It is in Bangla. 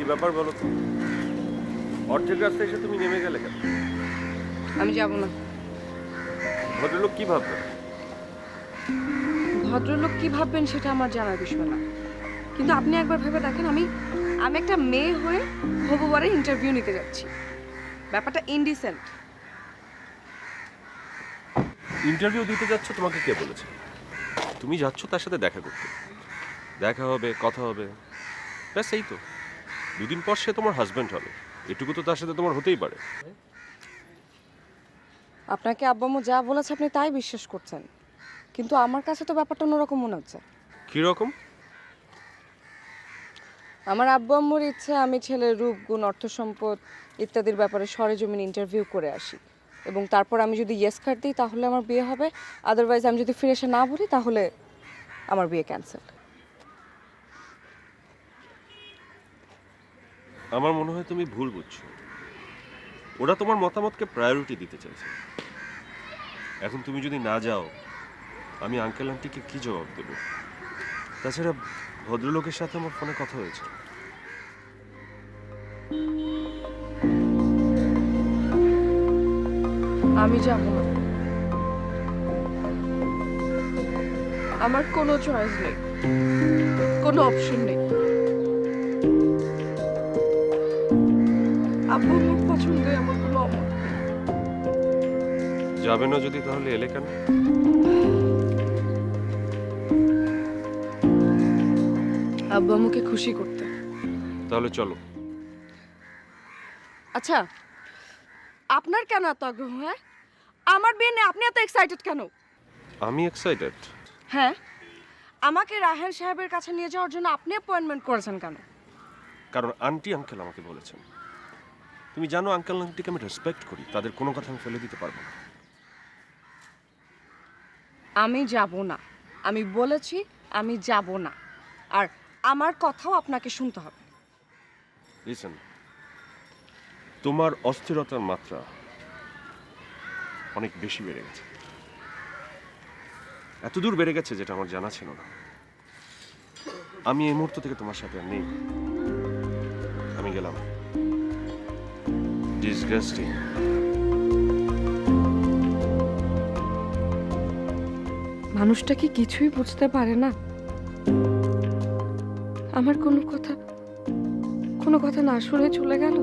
ব্যাপার বলো তো? অর্ধেক রাস্তায় এসে তুমি নেমে গেলে কেন? আমি যাব না। ভদ্রলোক কি ভাববে? ভদ্রলোক কি ভাববেন সেটা আমার জানার বিষয় না, কিন্তু আপনি একবার ভেবে দেখেন, আমি আমি একটা মেয়ে হয়ে হবু বরের ইন্টারভিউ নিতে যাচ্ছি। ব্যাপারটা ইনডিসেন্ট। ইন্টারভিউ দিতে যাচ্ছ, তোমাকে কে বলেছে? তুমি যাচ্ছ তার সাথে দেখা করতে, দেখা হবে, কথা হবে, ব্যাস এই তো। দুদিন পর সে তোমার হাজবেন্ড হবে, এটুকু তো তার সাথে তোমার হতেই পারে। আপনাকে আব্বু আম্মু যা বলেছে আপনি তাই বিশ্বাস করছেন, কিন্তু আমার কাছে তো ব্যাপারটা অন্যরকম মনে হচ্ছে। কিরকম? আমার আব্বু আম্মুর ইচ্ছে আমি ছেলের রূপ, গুণ, অর্থ সম্পদ ইত্যাদির ব্যাপারে সরেজমিন ইন্টারভিউ করে আসি, এবং তারপর আমি যদি ইয়েস কার্ড দিই তাহলে আমার বিয়ে হবে, আদারওয়াইজ আমি যদি ফিরে এসে না বলি তাহলে আমার বিয়ে ক্যান্সেল। আমার মনে হয় তুমি ভুল বুঝছো। ওরা তোমার মতামতকে প্রায়োরিটি দিতে চাইছে। এখন তুমি যদি না যাও, আমি আঙ্কেল আন্টিকে কি জবাব দেবো? তাছাড়া ভদ্রলোকের সাথে আমার ফোনে কথা হয়েছে। আমি যাব না, আমার কোনো চয়েস নেই, কোনো অপশন নেই। আব্বু আম্মুর পছন্দে আমার কোনো অমত নেই। যাবে না যদি, তাহলে এলে কেন? আব্বু আম্মুকে খুশি করতে। তাহলে চলো। আচ্ছা, আপনার কেন এত আগ্রহ? হ্যাঁ, আমার বিয়ে নিয়ে আপনি এত এক্সাইটেড কেন? আমি এক্সাইটেড? হ্যাঁ, আমাকে রাহেন সাহেবের কাছে নিয়ে যাওয়ার জন্য আপনি অ্যাপয়েন্টমেন্ট করেছেন কেন? কারণ আন্টি আঙ্কেল আমাকে বলেছেন। তুমি জানো আঙ্কেল আন্টিকে আমি রেসপেক্ট করি, তাদের কোনো কথা আমি ফেলে দিতে পারবো না। আমি যাব না, আমি বলেছি আমি যাব না, আর আমার কথাও আপনাকে শুনতে হবে। লিসেন, তোমার অস্থিরতার মাত্রা অনেক বেশি বেড়ে গেছে। এত দূর বেড়ে গেছে যেটা আমার জানা ছিল না। আমি এই মুহূর্ত থেকে তোমার সাথে আর নেই। আমি গেলাম। ডিসগাস্টিং। মানুষটা কি কিছুই বুঝতে পারে না? আমার কোনো কথা না শুনে চলে গেল।